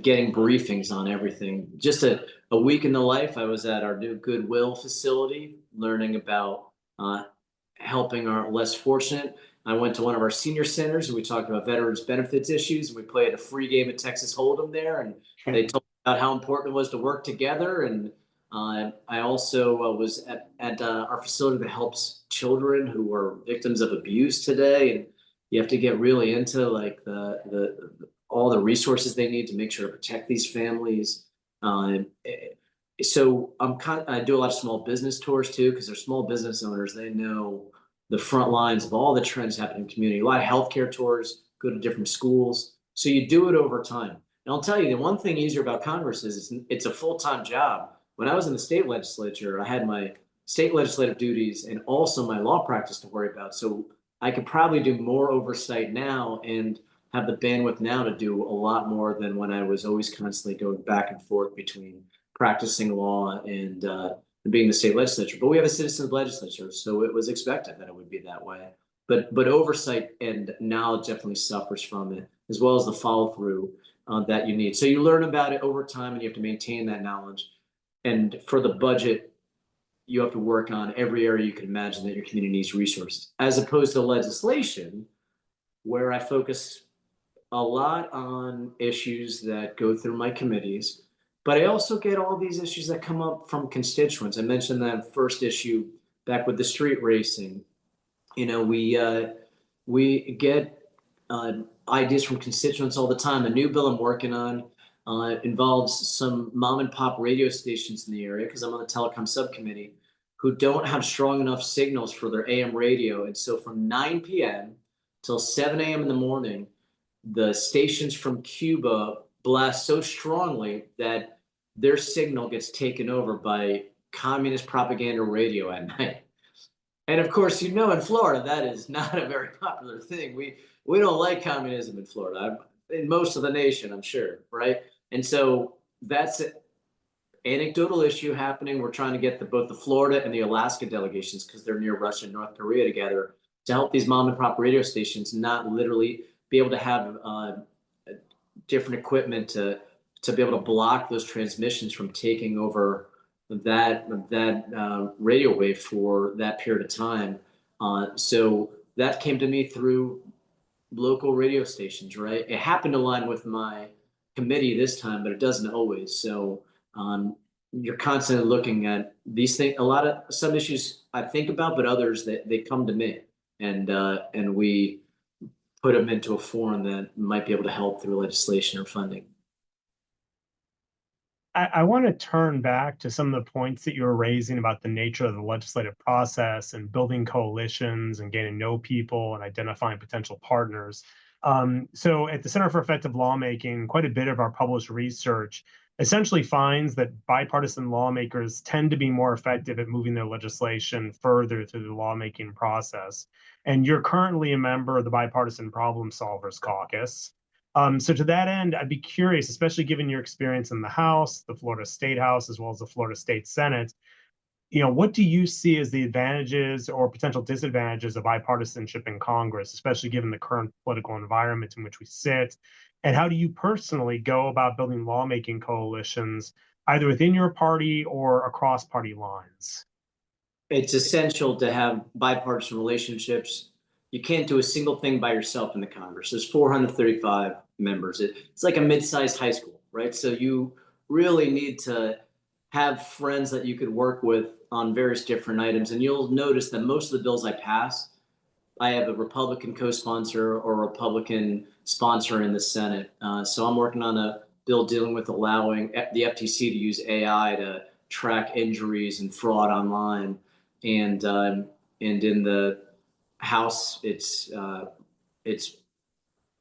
B: getting briefings on everything. Just a week in the life, I was at our new Goodwill facility, learning about helping our less fortunate. I went to one of our senior centers and we talked about veterans benefits issues. And we played a free game of Texas Hold'em there, and they told me about how important it was to work together. And I also was at our facility that helps children who are victims of abuse today, and you have to get really into like the all the resources they need to make sure to protect these families. So I do a lot of small business tours too, because they're small business owners. They know the front lines of all the trends happening in the community. A lot of healthcare tours, go to different schools. So you do it over time. And I'll tell you, the one thing easier about Congress is it's a full-time job. When I was in the state legislature, I had my state legislative duties and also my law practice to worry about. So I could probably do more oversight now and have the bandwidth now to do a lot more than when I was always constantly going back and forth between practicing law and being the state legislature. But we have a citizens legislature, so it was expected that it would be that way. But oversight and knowledge definitely suffers from it, as well as the follow through that you need. So you learn about it over time, and you have to maintain that knowledge. And for the budget, you have to work on every area you can imagine that your community needs resources, as opposed to legislation, where I focus a lot on issues that go through my committees. But I also get all these issues that come up from constituents. I mentioned that first issue back with the street racing. We get ideas from constituents all the time. A new bill I'm working on involves some mom and pop radio stations in the area, because I'm on the telecom subcommittee. who don't have strong enough signals for their AM radio. And so from 9 p.m. till 7 a.m. in the morning, the stations from Cuba blast so strongly that their signal gets taken over by communist propaganda radio at night. And of course, in Florida, that is not a very popular thing. We don't like communism in Florida, in most of the nation, I'm sure, right? And so that's an anecdotal issue happening. We're trying to get both the Florida and the Alaska delegations, because they're near Russia and North Korea, together to help these mom and pop radio stations not literally be able to have different equipment to be able to block those transmissions from taking over that radio wave for that period of time. So that came to me through local radio stations, right? It happened to line with my committee this time, but it doesn't always. So you're constantly looking at these things. Some issues I think about, but others that they come to me, and we put them into a forum that might be able to help through legislation or funding.
A: I want to turn back to some of the points that you were raising about the nature of the legislative process and building coalitions and getting to know people and identifying potential partners. So at the Center for Effective Lawmaking, quite a bit of our published research essentially finds that bipartisan lawmakers tend to be more effective at moving their legislation further through the lawmaking process. And you're currently a member of the Bipartisan Problem Solvers Caucus. So to that end, I'd be curious, especially given your experience in the House, the Florida State House, as well as the Florida State Senate, what do you see as the advantages or potential disadvantages of bipartisanship in Congress, especially given the current political environment in which we sit? And how do you personally go about building lawmaking coalitions, either within your party or across party lines?
B: It's essential to have bipartisan relationships. You can't do a single thing by yourself in the Congress. There's 435 members. It's like a mid-sized high school, right? So you really need to have friends that you could work with on various different items. And you'll notice that most of the bills I pass, I have a Republican co-sponsor or a Republican sponsor in the Senate. So I'm working on a bill dealing with allowing the FTC to use AI to track injuries and fraud online. And in the House, it's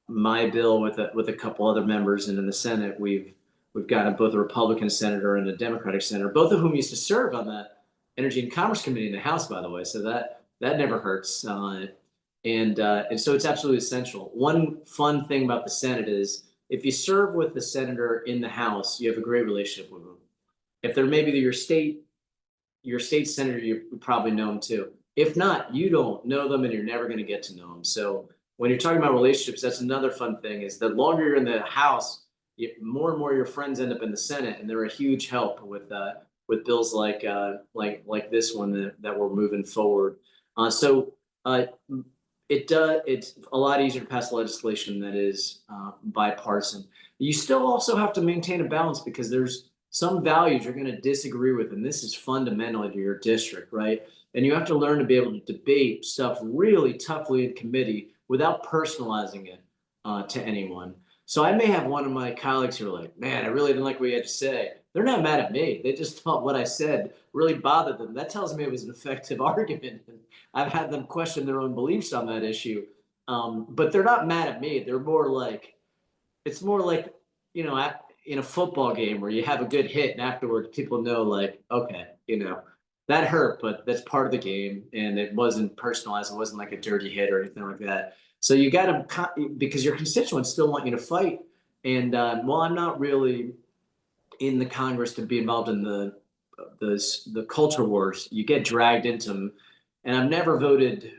B: my bill with a couple other members, and in the Senate, we've got both a Republican senator and a Democratic senator, both of whom used to serve on the Energy and Commerce Committee in the House, by the way. So that never hurts, and so it's absolutely essential. One fun thing about the Senate is if you serve with the senator in the House, you have a great relationship with them. If they're maybe your state senator, you probably know them too. If not, you don't know them and you're never going to get to know them. So when you're talking about relationships, that's another fun thing, is the longer you're in the House, more and more your friends end up in the Senate, and they're a huge help with bills like this one that we're moving forward. It's a lot easier to pass legislation that is bipartisan. You still also have to maintain a balance, because there's some values you're going to disagree with, and this is fundamental to your district, right? And you have to learn to be able to debate stuff really toughly in committee without personalizing it to anyone. So I may have one of my colleagues who are like, man, I really didn't like what you had to say. They're not mad at me. They just thought what I said really bothered them. That tells me it was an effective argument. And I've had them question their own beliefs on that issue. But they're not mad at me. They're more like, it's more like, in a football game where you have a good hit and afterwards people know, like, okay, that hurt, but that's part of the game. And it wasn't personalized. It wasn't like a dirty hit or anything like that. So you got to, because your constituents still want you to fight. And while I'm not really in the Congress to be involved in the culture wars, you get dragged into them. And I've never voted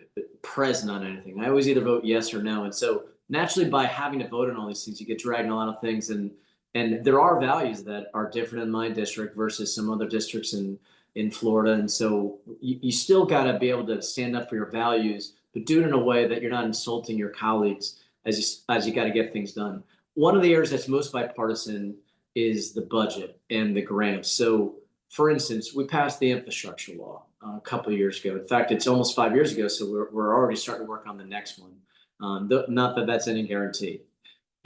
B: present on anything. I always either vote yes or no. And so naturally, by having to vote on all these things, you get dragged in a lot of things. And there are values that are different in my district versus some other districts in Florida. And so you still got to be able to stand up for your values, but do it in a way that you're not insulting your colleagues as you got to get things done. One of the areas that's most bipartisan is the budget and the grants. So for instance, we passed the infrastructure law a couple of years ago. In fact, it's almost 5 years ago. So we're already starting to work on the next one. Not that that's any guarantee.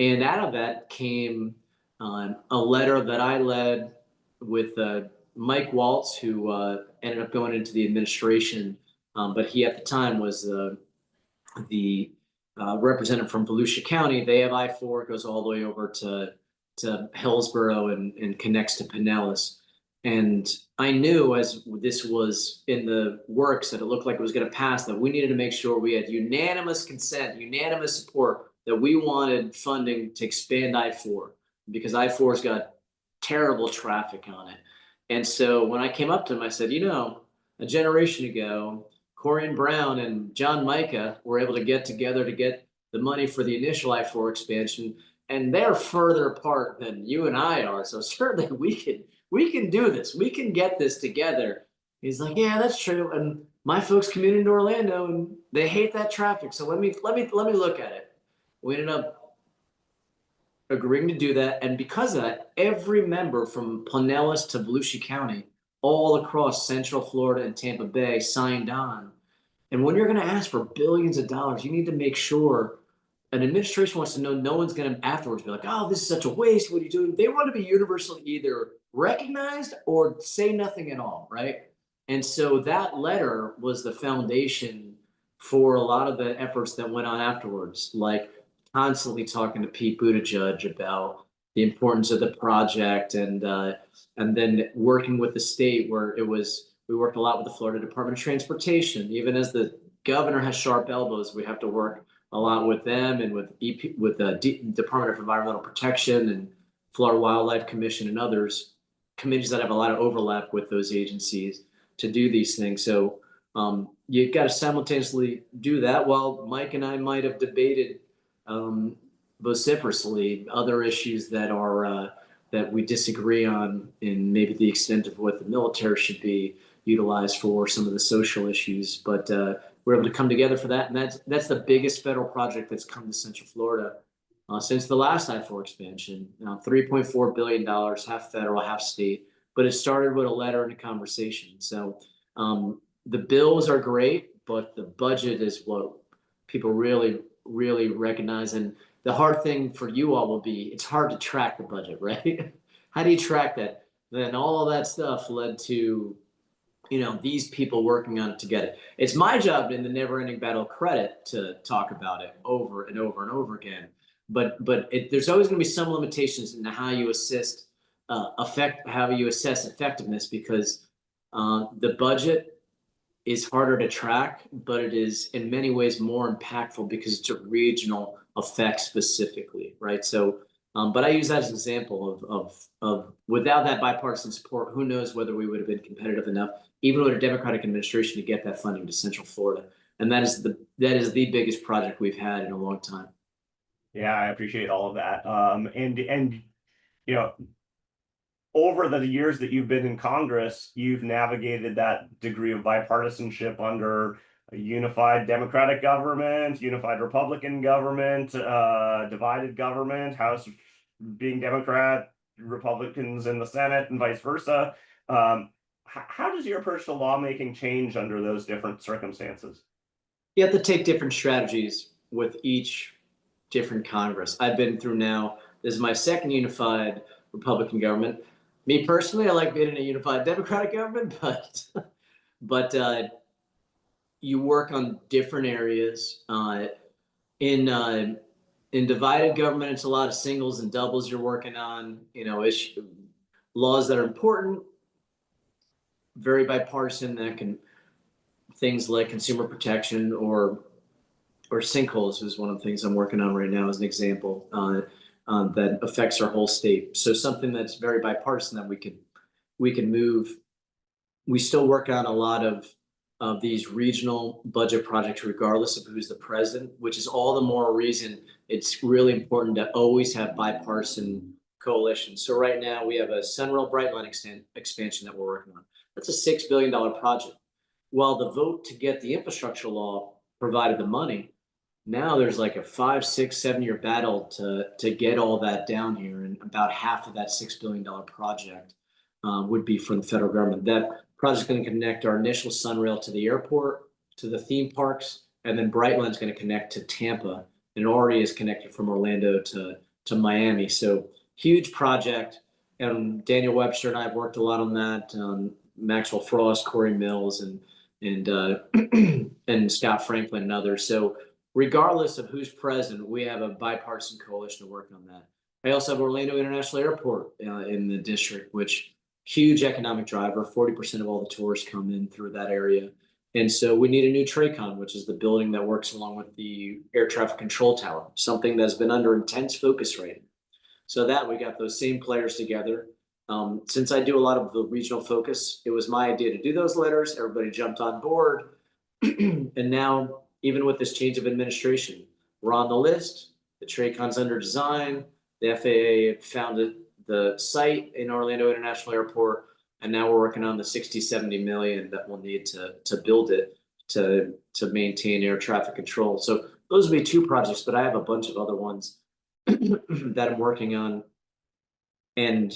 B: And out of that came a letter that I led with Mike Waltz, who ended up going into the administration. But he at the time was the representative from Volusia County. They have I-4, goes all the way over to Hillsborough and connects to Pinellas. And I knew as this was in the works that it looked like it was going to pass, that we needed to make sure we had unanimous consent, unanimous support, that we wanted funding to expand I-4, because I-4's got terrible traffic on it. And so when I came up to him, I said, you know, a generation ago, Corian Brown and John Micah were able to get together to get the money for the initial I-4 expansion, and they're further apart than you and I are. So certainly we can do this. We can get this together. He's like, yeah, that's true. And my folks commute into Orlando and they hate that traffic. So let me look at it. We ended up agreeing to do that. And because of that, every member from Pinellas to Volusia County, all across Central Florida and Tampa Bay, signed on. And when you're going to ask for billions of dollars, you need to make sure an administration wants to know no one's going to afterwards be like, oh, this is such a waste. What are you doing? They want to be universally either recognized or say nothing at all, right? And so that letter was the foundation for a lot of the efforts that went on afterwards, like constantly talking to Pete Buttigieg about the importance of the project, and then working with the state where we worked a lot with the Florida Department of Transportation. Even as the governor has sharp elbows, we have to work a lot with them and with the Department of Environmental Protection and Florida Wildlife Commission and others, committees that have a lot of overlap with those agencies to do these things. So you've got to simultaneously do that, while Mike and I might have debated vociferously other issues that are that we disagree on, in maybe the extent of what the military should be utilized for, some of the social issues. But we're able to come together for that, and that's the biggest federal project that's come to Central Florida since the last I-4 expansion. $3.4 billion, half federal, half state, but it started with a letter and a conversation. So the bills are great, but the budget is what people really, really recognize. And the hard thing for you all will be, it's hard to track the budget, right? How do you track that? Then all of that stuff led to, these people working on it to get it. It's my job in the never-ending battle of credit to talk about it over and over and over again. But there's always going to be some limitations in how you assess effectiveness, because the budget is harder to track, but it is in many ways more impactful because it's a regional effect specifically, right? So, but I use that as an example of without that bipartisan support, who knows whether we would have been competitive enough, even with a Democratic administration, to get that funding to Central Florida. And that is the biggest project we've had in a long time.
C: Yeah, I appreciate all of that. And over the years that you've been in Congress, you've navigated that degree of bipartisanship under a unified Democratic government, unified Republican government, divided government, House being Democrat, Republicans in the Senate, and vice versa. How does your approach to lawmaking change under those different circumstances?
B: You have to take different strategies with each different Congress. I've been through now, this is my second unified Republican government. Me personally, I like being in a unified Democratic government, but you work on different areas. In divided government, it's a lot of singles and doubles you're working on. Laws that are important, very bipartisan, that can, things like consumer protection or sinkholes is one of the things I'm working on right now as an example. That affects our whole state. So something that's very bipartisan that we can move. We still work on a lot of these regional budget projects, regardless of who's the president, which is all the more reason it's really important to always have bipartisan coalitions. So right now we have a Sunrail Brightline expansion that we're working on. That's a $6 billion project. While the vote to get the infrastructure law provided the money, now there's like a 5, 6, 7-year battle to get all that down here, and about half of that $6 billion project would be from the federal government. That project is going to connect our initial Sunrail to the airport, to the theme parks, and then Brightline is going to connect to Tampa, and it already is connected from Orlando to Miami. So huge project, and Daniel Webster and I have worked a lot on that. Maxwell Frost, Corey Mills, and and Scott Franklin and others. So regardless of who's present, we have a bipartisan coalition to work on that. I also have Orlando International Airport in the district, which huge economic driver. 40% of all the tourists come in through that area. And so we need a new TRACON, which is the building that works along with the air traffic control tower, something that's been under intense focus right now. So that we got those same players together. Since I do a lot of the regional focus, it was my idea to do those letters. Everybody jumped on board. And now, even with this change of administration, we're on the list. The TRACON's under design. The FAA founded the site in Orlando International Airport, and now we're working on the 60-70 million that we'll need to build it to maintain air traffic control. So those would be two projects, but I have a bunch of other ones that I'm working on, and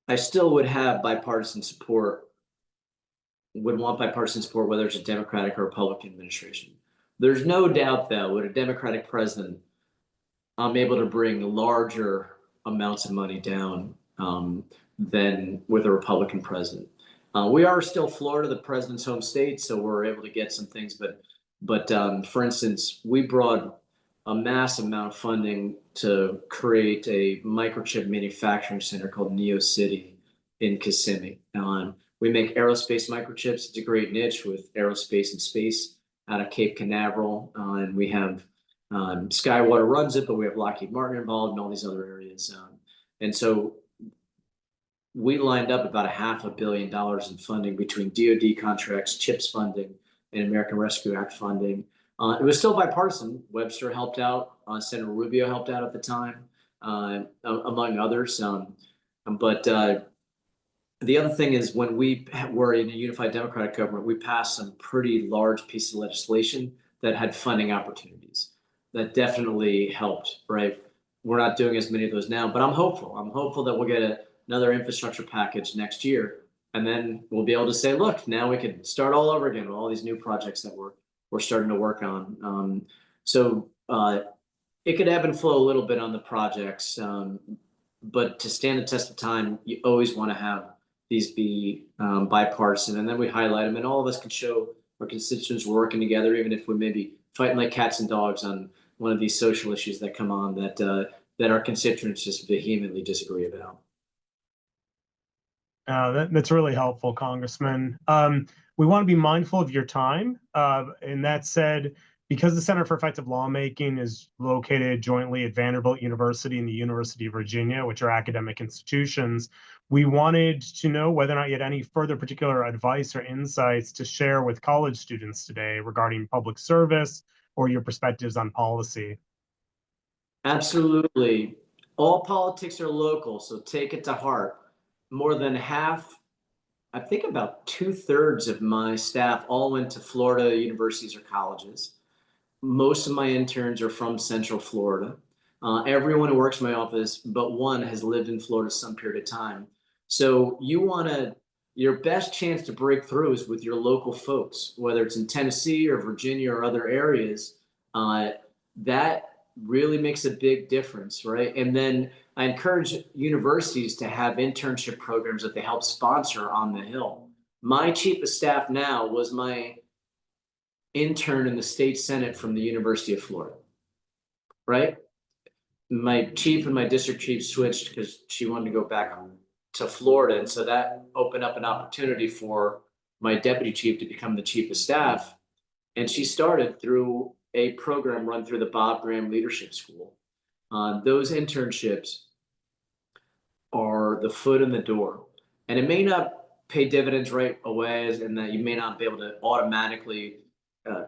B: I still would have bipartisan support, would want bipartisan support, whether it's a Democratic or Republican administration. There's no doubt, though, with a Democratic president, I'm able to bring larger amounts of money down than with a Republican president. We are still Florida, the president's home state, so we're able to get some things. But for instance, we brought a massive amount of funding to create a microchip manufacturing center called Neo City in Kissimmee. We make aerospace microchips. It's a great niche with aerospace and space out of Cape Canaveral, and we have Skywater runs it, but we have Lockheed Martin involved in all these other areas. And so we lined up about $500 million in funding between DoD contracts, CHIPS funding, and American Rescue Act funding. It was still bipartisan. Webster helped out. Senator Rubio helped out at the time, among others. But the other thing is, when we were in a unified Democratic government, we passed some pretty large pieces of legislation that had funding opportunities. That definitely helped, right? We're not doing as many of those now, but I'm hopeful. I'm hopeful that we'll get another infrastructure package next year, and then we'll be able to say, look, now we can start all over again with all these new projects that we're starting to work on. So it could ebb and flow a little bit on the projects, but to stand the test of time, you always want to have these be bipartisan, and then we highlight them, and all of us can show our constituents we're working together, even if we may be fighting like cats and dogs on one of these social issues that come on that our constituents just vehemently disagree about.
A: That's really helpful, Congressman. We want to be mindful of your time. And that said, because the Center for Effective Lawmaking is located jointly at Vanderbilt University and the University of Virginia, which are academic institutions, we wanted to know whether or not you had any further particular advice or insights to share with college students today regarding public service or your perspectives on policy.
B: Absolutely. All politics are local, so take it to heart. More than half, I think about 2/3 of my staff all went to Florida universities or colleges. Most of my interns are from Central Florida. Everyone who works in my office, but one, has lived in Florida some period of time. So your best chance to break through is with your local folks, whether it's in Tennessee or Virginia or other areas. That really makes a big difference, right? And then I encourage universities to have internship programs that they help sponsor on the Hill. My chief of staff now was my intern in the state Senate from the University of Florida, right? My chief and my district chief switched because she wanted to go back to Florida. And so that opened up an opportunity for my deputy chief to become the chief of staff. And she started through a program run through the Bob Graham Leadership School. Those internships are the foot in the door, and it may not pay dividends right away, and that you may not be able to automatically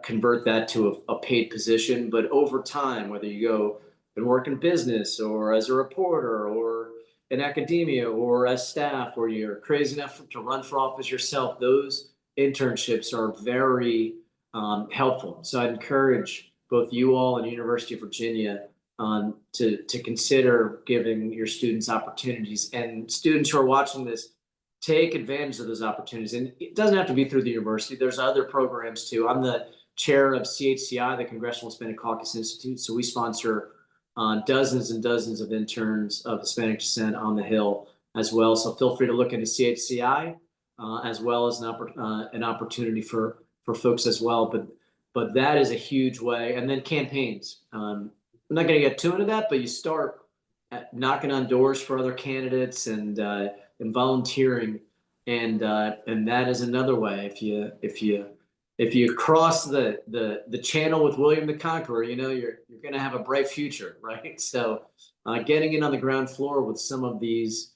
B: convert that to a paid position. But over time, whether you go and work in business or as a reporter or in academia or as staff, or you're crazy enough to run for office yourself, those internships are very helpful. So I encourage both you all and University of Virginia to consider giving your students opportunities, and students who are watching this, take advantage of those opportunities. And it doesn't have to be through the university. There's other programs too. I'm the chair of CHCI, the Congressional Hispanic Caucus Institute. So we sponsor dozens and dozens of interns of Hispanic descent on the Hill. as well. So feel free to look into CHCI as well as an opportunity for folks as well. But that is a huge way. And then campaigns. I'm not going to get too into that, but you start knocking on doors for other candidates and volunteering, and that is another way. If you cross the channel with William the Conqueror, you know you're going to have a bright future, right? So getting in on the ground floor with some of these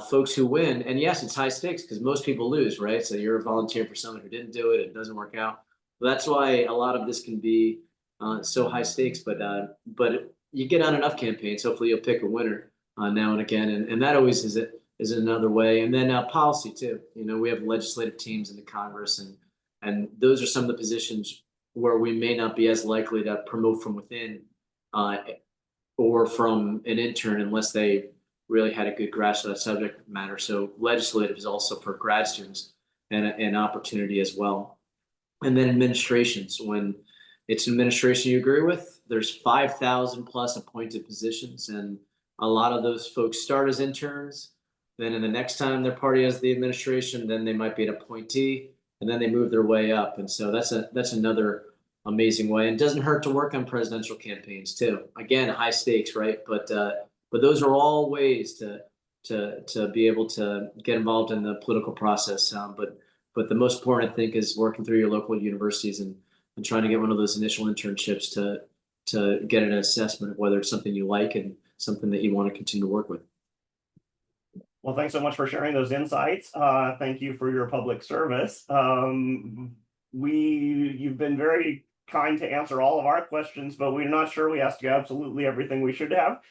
B: folks who win, and yes, it's high stakes because most people lose, right? So you're volunteering for someone who didn't do it, it doesn't work out. That's why a lot of this can be so high stakes, but you get on enough campaigns, hopefully you'll pick a winner now and again, and that always is another way. And then policy too. You know, we have legislative teams in the Congress, and those are some of the positions where we may not be as likely to promote from within or from an intern unless they really had a good grasp of that subject matter. So legislative is also for grad students and an opportunity as well. And then administrations, when it's an administration you agree with, there's 5,000 plus appointed positions, and a lot of those folks start as interns. Then in the next time their party has the administration, then they might be an appointee, and then they move their way up. And so that's another amazing way. And it doesn't hurt to work on presidential campaigns too. Again, high stakes, right? But those are all ways to be able to get involved in the political process. But the most important, I think, is working through your local universities and trying to get one of those initial internships to get an assessment of whether it's something you like and something that you want to continue to work with.
C: Well, thanks so much for sharing those insights. Thank you for your public service. You've been very kind to answer all of our questions, but we're not sure we asked you absolutely everything we should have.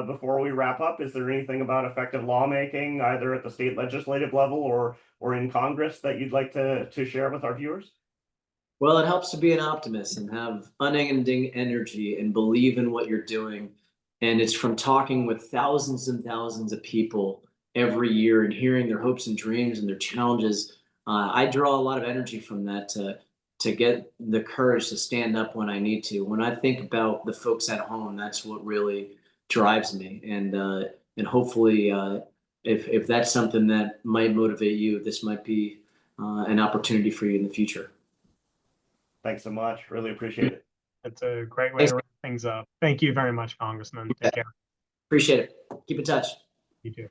C: Before we wrap up, is there anything about effective lawmaking, either at the state legislative level or in Congress, that you'd like to share with our viewers?
B: Well, it helps to be an optimist and have unending energy and believe in what you're doing. And it's from talking with thousands and thousands of people every year and hearing their hopes and dreams and their challenges. I draw a lot of energy from that to get the courage to stand up when I need to. When I think about the folks at home, that's what really drives me. And hopefully, if that's something that might motivate you, this might be an opportunity for you in the future.
C: Thanks so much. Really appreciate it.
A: That's a great way to wrap things up. Thank you very much, Congressman. Take care.
B: Appreciate it. Keep in touch.
A: You too.